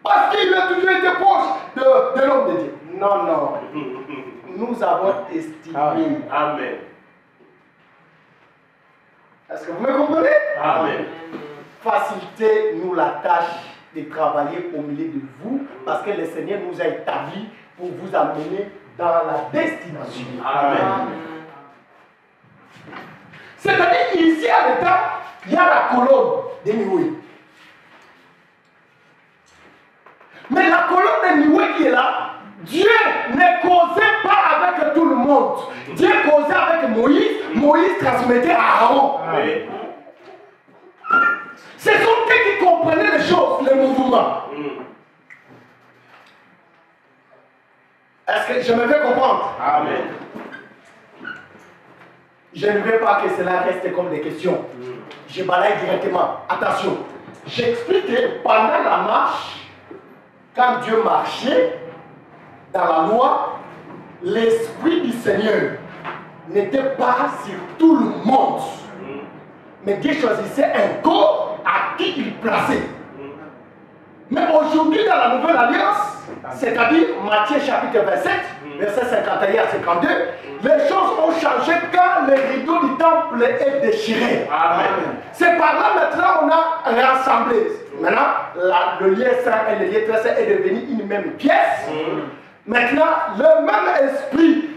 Parce qu'il a toujours été proche de l'homme de Dieu. Non, non. Nous avons estimé. Amen. Est-ce que vous me comprenez? Amen. Facilitez-nous la tâche de travailler au milieu de vous, parce que le Seigneur nous a établis pour vous amener dans la destination. Amen. C'est-à-dire ici à l'état, il y a la colonne de Nioué. Mais la colonne de Nioué qui est là, Dieu ne causait pas avec tout le monde. Dieu causait avec Moïse. Moïse transmettait à Aaron. Oui. Ce sont eux qui comprenaient les choses, les mouvements. Est-ce que je me fais comprendre? Amen. Je ne veux pas que cela reste comme des questions. Je balaye directement. Attention. J'explique que pendant la marche, quand Dieu marchait dans la loi, l'Esprit du Seigneur n'était pas sur tout le monde. Mais Dieu choisissait un corps à qui il plaçait. Mais aujourd'hui, dans la Nouvelle Alliance, c'est-à-dire Matthieu chapitre 27, verset 51 à 52, les choses ont changé quand le rideau du temple est déchiré. Amen. C'est par là maintenant on a rassemblé. Maintenant, le lieu saint et le lieu très saint est devenu une même pièce. Maintenant, le même esprit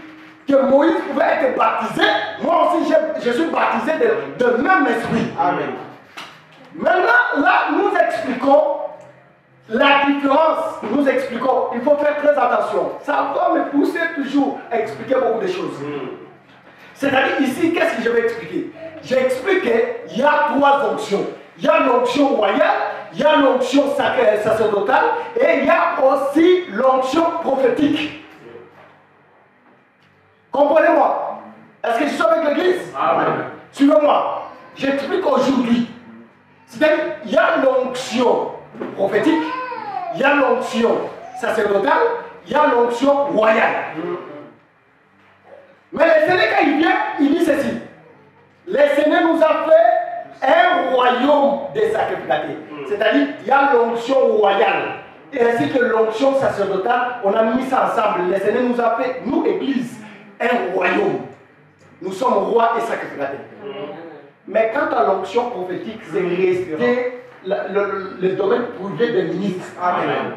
que Moïse pouvait être baptisé, moi aussi je suis baptisé de même esprit. Amen. Maintenant, là, nous expliquons la différence. Nous expliquons, il faut faire très attention. Ça va me pousser toujours à expliquer beaucoup de choses. C'est-à-dire ici, qu'est-ce que je vais expliquer? J'explique qu'il y a trois onctions. Il y a l'onction royale, il y a l'onction sacerdotale et il y a aussi l'onction prophétique. Comprenez-moi? Est-ce que je suis avec l'église? Amen. Suivez-moi. J'explique aujourd'hui. C'est-à-dire, il y a l'onction prophétique, il y a l'onction sacerdotale, il y a l'onction royale. Mais le Seigneur, quand il vient, il dit ceci. Le Seigneur nous a fait un royaume des sacrificateurs. C'est-à-dire, il y a l'onction royale. Et ainsi que l'onction sacerdotale, on a mis ça ensemble. Le Seigneur nous a fait, nous, Église, un royaume. Nous sommes rois et sacrificateurs. Mais quant à l'onction prophétique, c'est resté le domaine privé des ministres. Amen.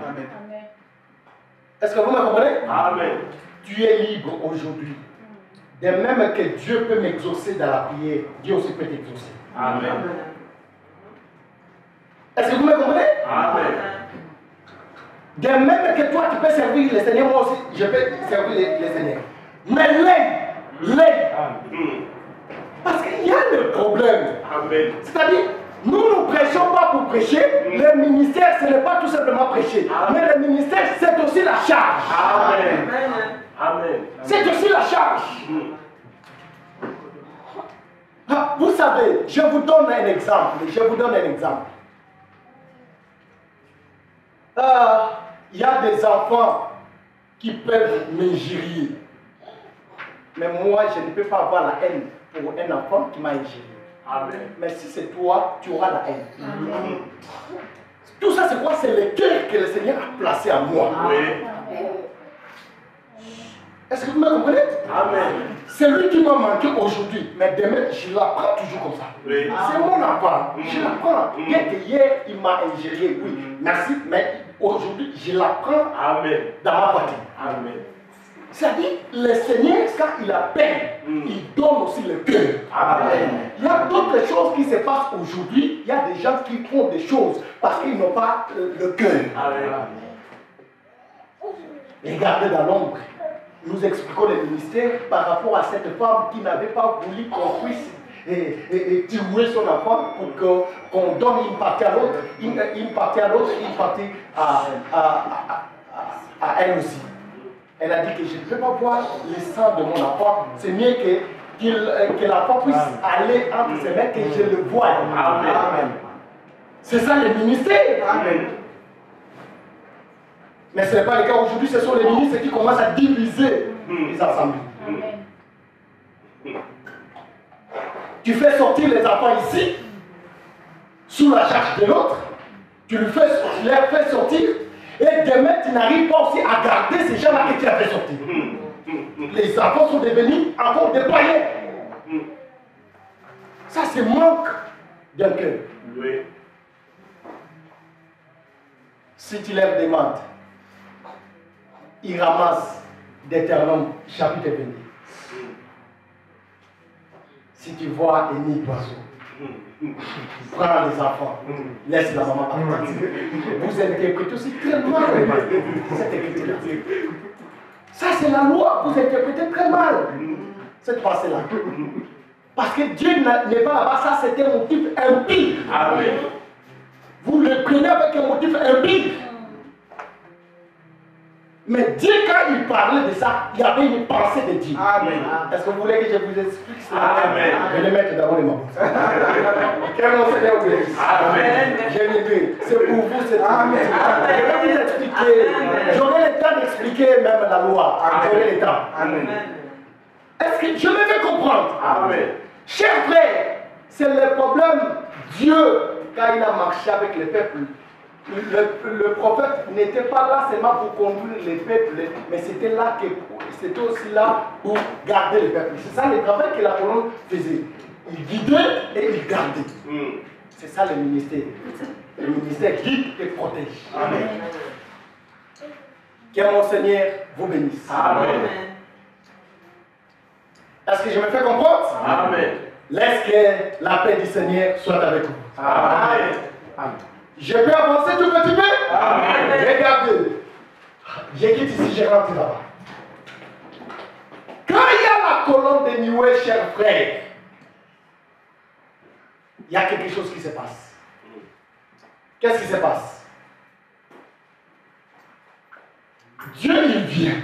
Est-ce que vous me comprenez? Amen. Tu es libre aujourd'hui. De même que Dieu peut m'exaucer dans la prière, Dieu aussi peut t'exaucer. Amen. Est-ce que vous me comprenez? Amen. De même que toi, tu peux servir le Seigneur, moi aussi, je peux servir le Seigneur. Mais l'aide. Parce qu'il y a le problème. Amen. C'est-à-dire, nous ne prêchons pas pour prêcher. Le ministère, ce n'est pas tout simplement prêcher. Mais le ministère, c'est aussi la charge. Amen. Amen. C'est aussi la charge. Ah, vous savez, je vous donne un exemple. Il y a des enfants qui peuvent m'injurier. Mais moi, je ne peux pas avoir la haine pour un enfant qui m'a injurié. Amen. Mais si c'est toi, tu auras la haine. Tout ça, c'est quoi? C'est le cœur que le Seigneur a placé en moi. Oui. Est-ce que vous me comprenez? Amen. C'est lui qui m'a manqué aujourd'hui, mais demain, je l'apprends toujours comme ça. Oui. C'est mon enfant, je l'apprends. Bien que hier, il m'a ingéré, oui, merci, mais aujourd'hui, je l'apprends Amen. dans ma partie. Amen. C'est-à-dire, le Seigneur, quand il a peine, il donne aussi le cœur. Amen. Il y a d'autres choses qui se passent aujourd'hui. Il y a des gens qui font des choses parce qu'ils n'ont pas le cœur. Amen. Regardez dans l'ombre. Nous expliquons le ministère par rapport à cette femme qui n'avait pas voulu qu'on puisse tuer son enfant pour qu'on donne une partie à l'autre, une partie à l'autre, une partie à elle aussi. Elle a dit que je ne peux pas boire le sang de mon enfant. C'est mieux que l'enfant puisse aller entre ses mains que je le voie. Amen. C'est ça le ministère. Amen. Mais ce n'est pas le cas aujourd'hui, ce sont les ministres qui commencent à diviser les assemblées. Tu fais sortir les enfants ici, sous la charge de l'autre, tu les fais sortir, et demain tu n'arrives pas aussi à garder ces gens-là que tu as fait sortir. Les enfants sont devenus encore des païens. Ça, c'est manque d'un cœur. Oui. Si tu leur demandes, ils ramassent Deutéronome chapitre 22. Si tu vois un nid d'oiseau, prends les enfants, laisse la maman partir. Vous interprétez aussi très mal cette écriture. Ça, c'est la loi, vous interprétez très mal cette pensée-là. Parce que Dieu n'est pas là-bas, ça c'était un motif impie. Amen. Vous le prenez avec un motif impie. Mais Dieu, quand il parlait de ça, il y avait une pensée de Dieu. Amen. Est-ce que vous voulez que je vous explique cela? Amen. Je vais mettre d'abord les mains. Quel nom c'est l'Église? Amen. Je vais dire, c'est pour vous cette Amen. Je vais vous expliquer. J'aurai le temps d'expliquer même la loi. J'aurai le temps. Amen. Est-ce que je me fais comprendre? Amen. Chers frères, c'est le problème. Dieu, quand il a marché avec le peuple, le prophète n'était pas là seulement pour conduire les peuples, mais c'était aussi là pour garder le peuple. C'est ça le travail que la colonne faisait. Il guidait et il gardait. C'est ça le ministère. Le ministère guide et protège. Amen. Que mon Seigneur vous bénisse. Amen. Est-ce que je me fais comprendre? Amen. Laisse que la paix du Seigneur soit avec vous. Amen. Amen. Je peux avancer tout petit peu? Amen. Regardez. Je quitte ici, je rentre là-bas. Quand il y a la colonne de Nioué, chers frères, il y a quelque chose qui se passe. qu'est-ce qui se passe? Dieu, il vient.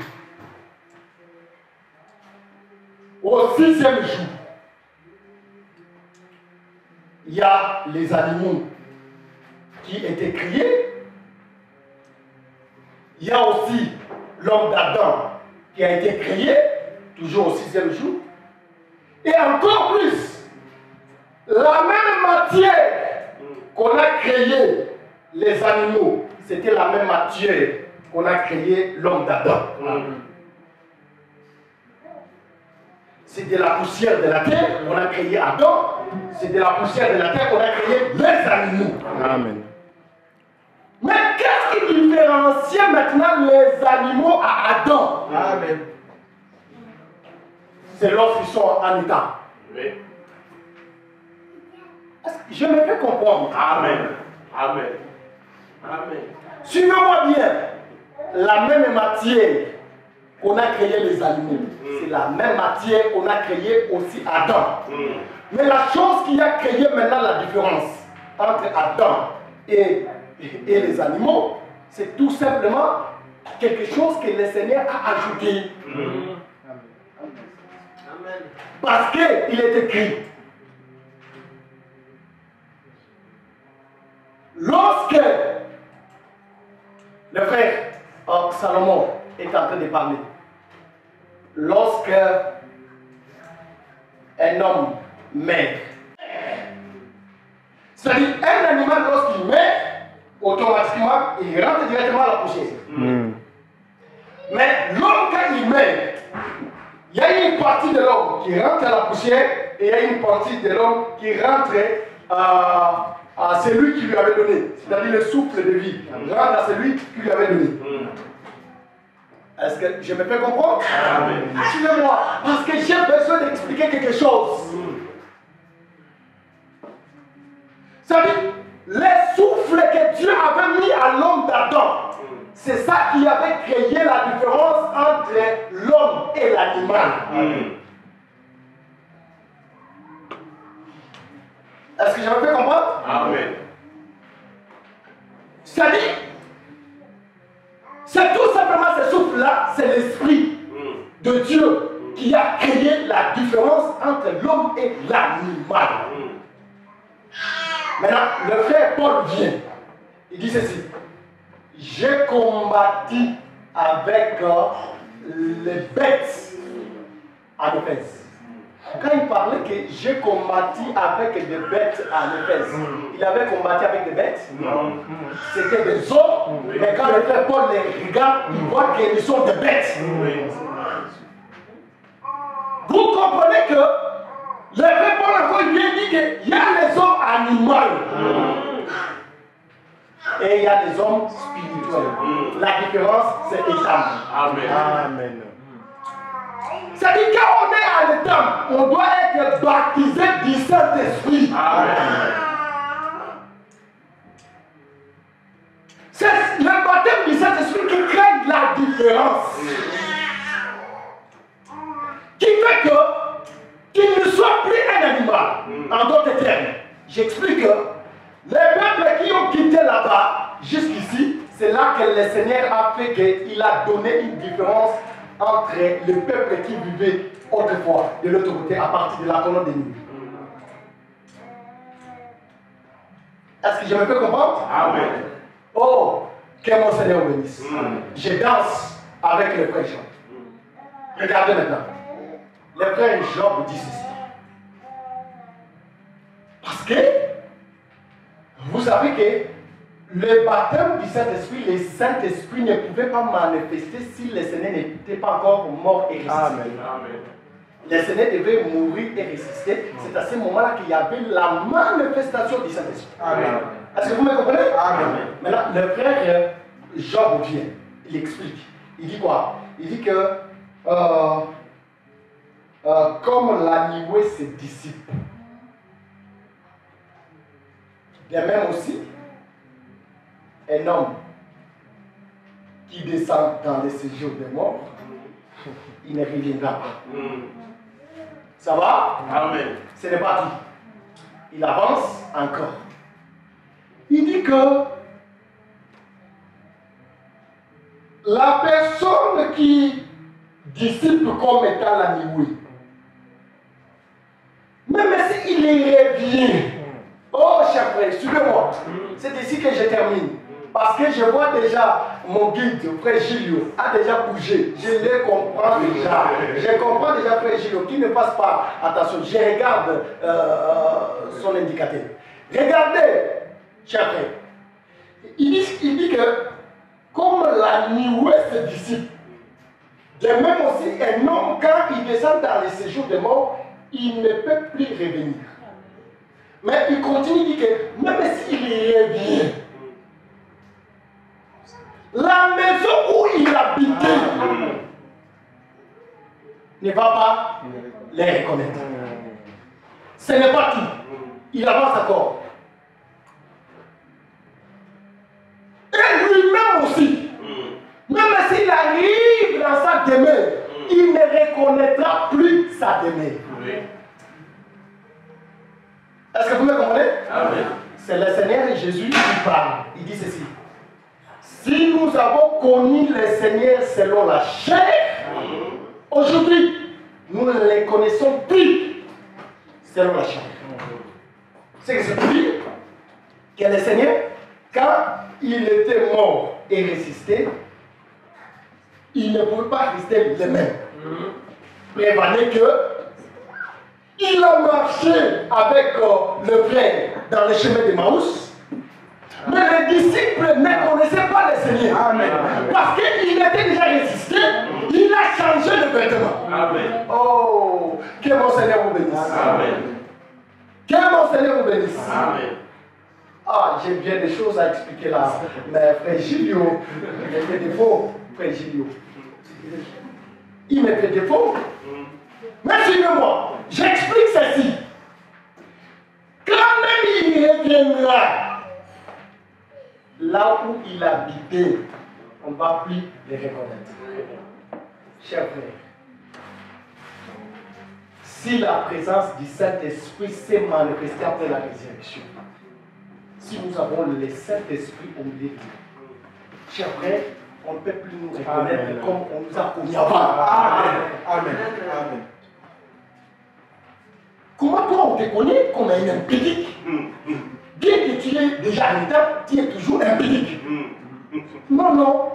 Au 6e jour, il y a les animaux qui étaient créés. Il y a aussi l'homme d'Adam qui a été créé, toujours au 6e jour. Et encore plus, la même matière qu'on a créé les animaux, c'était la même matière qu'on a créé l'homme d'Adam. C'est de la poussière de la terre qu'on a créé Adam. C'est de la poussière de la terre qu'on a créé les animaux. Amen. Mais qu'est-ce qui différencie maintenant les animaux à Adam? Amen. C'est lorsqu'ils sont en état. Oui. Je me fais comprendre. Amen. Amen. Amen. Suivez-moi bien. La même matière qu'on a créé les animaux, c'est la même matière qu'on a créé aussi Adam. Mais la chose qui a créé maintenant la différence entre Adam et les animaux, c'est tout simplement quelque chose que le Seigneur a ajouté. Parce qu'il est écrit, lorsque le frère Salomon est en train de parler, lorsque un homme meurt, c'est-à-dire un animal lorsqu'il meurt, automatiquement il rentre directement à la poussière. Mais l'homme quand il meurt, il y a une partie de l'homme qui rentre à la poussière et il y a une partie de l'homme qui rentre à celui qui lui avait donné, c'est-à-dire le souffle de vie, rentre à celui qui lui avait donné. Est-ce que je me fais comprendre? Suivez-moi, parce que j'ai besoin d'expliquer quelque chose. C'est-à-dire, les souffles que Dieu avait mis à l'homme d'Adam, c'est ça qui avait créé la différence entre l'homme et l'animal. Est-ce que je me fais comprendre? Amen. C'est-à-dire, c'est tout simplement ce souffle-là, c'est l'esprit de Dieu qui a créé la différence entre l'homme et l'animal. Maintenant, le frère Paul vient, il dit ceci: j'ai combattu avec les bêtes à Éphèse. Quand il parlait que j'ai combattu avec des bêtes à Éphèse, il avait combattu avec des bêtes. C'était des hommes, mais quand le frère Paul les regarde, il voit qu'ils sont des bêtes. Vous comprenez que le frère Paul encore vient dire qu'il y a les hommes animaux et il y a des hommes spirituels. La différence, c'est Étam. Amen. Amen. C'est-à-dire quand on est à l'étam, on doit être baptisé du Saint-Esprit. C'est le baptême du Saint-Esprit qui crée la différence. Qui fait que qu'il ne soit plus un animal. En d'autres termes, j'explique que les peuples qui ont quitté là-bas, jusqu'ici, c'est là que le Seigneur a fait qu'il a donné une différence entre le peuple qui vivait autrefois de l'autre côté à partir de la colonne de nuit. Est-ce que je me fais comprendre? Amen. Oh, que mon Seigneur bénisse. Je danse avec le frère Job. Regardez maintenant. Le frère Job dit ceci. Parce que vous savez que le baptême du Saint-Esprit, le Saint-Esprit ne pouvait pas manifester si le Seigneur n'était pas encore mort et ressuscité. Amen. Le Seigneur devait mourir et ressusciter. C'est à ce moment-là qu'il y avait la manifestation du Saint-Esprit. Est-ce que vous me comprenez? Amen. Maintenant, le frère Job vient, il explique. Il dit quoi? Il dit que comme la nuée se dissipe, de même aussi, un homme qui descend dans les séjours des morts, il ne reviendra pas. Ça va? Amen. Ce n'est pas tout. Il avance encore. Il dit que la personne qui disciple comme étant la Nioué, même s'il y revient, oh cher frère, suivez-moi, c'est ici que je termine. Parce que je vois déjà mon guide, frère Gilio, a déjà bougé. Je le comprends déjà. Je comprends déjà frère Gilio qui ne passe pas attention. Je regarde son indicateur. Regardez, cher frère. Il dit que comme la Nioué se dissipe, de même aussi un homme, quand il descend dans les séjours des morts, il ne peut plus revenir. Mais il continue, il dit que même s'il revient, la maison où il habitait ne va pas les reconnaître. Ce n'est pas tout. Il avance encore. Et lui-même aussi, même s'il arrive dans sa demeure, il ne reconnaîtra plus sa demeure. Est-ce que vous me comprenez? C'est le Seigneur Jésus qui parle. Il dit ceci. Si nous avons connu le Seigneur selon la chair, aujourd'hui, nous ne les connaissons plus selon la chair. C'est que c'est pour dire que le Seigneur, quand il était mort et ressuscité, il ne pouvait pas rester le même. Prévenez que il a marché avec le frère dans le chemin de Maús. Mais les disciples ne connaissaient pas le Seigneur. Amen. Parce qu'il était déjà ressuscité, il a changé de vêtements. Amen. Oh, que mon Seigneur vous bénisse. Amen. Que mon Seigneur vous bénisse. Amen. Ah, j'ai bien des choses à expliquer là. Mais frère Gilio, il me fait défaut. Frère Gilio, il me fait défaut. Mais suivez-moi, j'explique ceci. Quand même il reviendra là où il habitait, on ne va plus les reconnaître. Chers frères, si la présence du Saint-Esprit s'est manifestée après la résurrection, si nous avons le Saint-Esprit au milieu de nous, chers frères, on ne peut plus nous reconnaître. Amen. Comme on nous a connus avant. Amen. Amen. Amen. Comment toi on te connaît comme un empirique? Bien que tu es déjà en état, tu es toujours empirique. Non, non.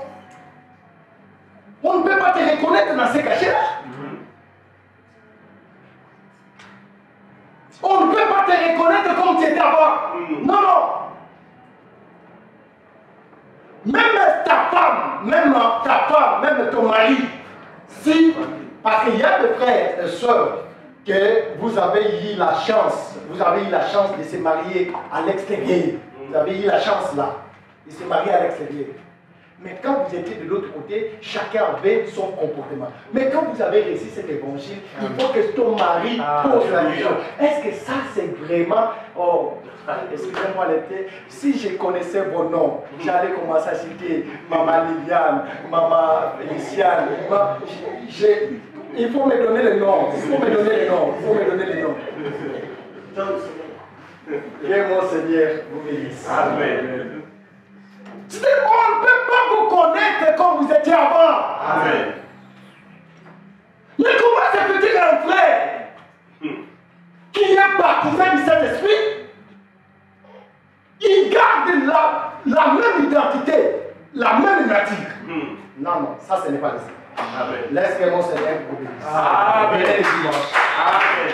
On ne peut pas te reconnaître dans ces cachets-là. On ne peut pas te reconnaître comme tu étais avant. Non, non. Même ta femme, même ton mari, si, parce qu'il y a des frères et sœurs que vous avez eu la chance, de se marier à l'extérieur. Vous avez eu la chance là, de se marier à l'extérieur. Mais quand vous étiez de l'autre côté, chacun avait son comportement. Mais quand vous avez réussi cet évangile, il faut que ton mari pose la question. Est-ce que ça c'est vraiment... Oh, excusez-moi l'été, si je connaissais vos noms, j'allais commencer à citer Maman Liliane, Maman Luciane. Il faut me donner les noms. Il faut me donner les noms. Que mon Seigneur vous bénisse. Amen. On ne peut pas vous connaître comme vous étiez avant. Amen. Mais comment se peut-il un frère qui est baptisé du Saint-Esprit, il garde la même identité, la même nature? Non, non, ça ce n'est pas le Seigneur. Laisse que mon Seigneur vous bénisse. Amen. Amen.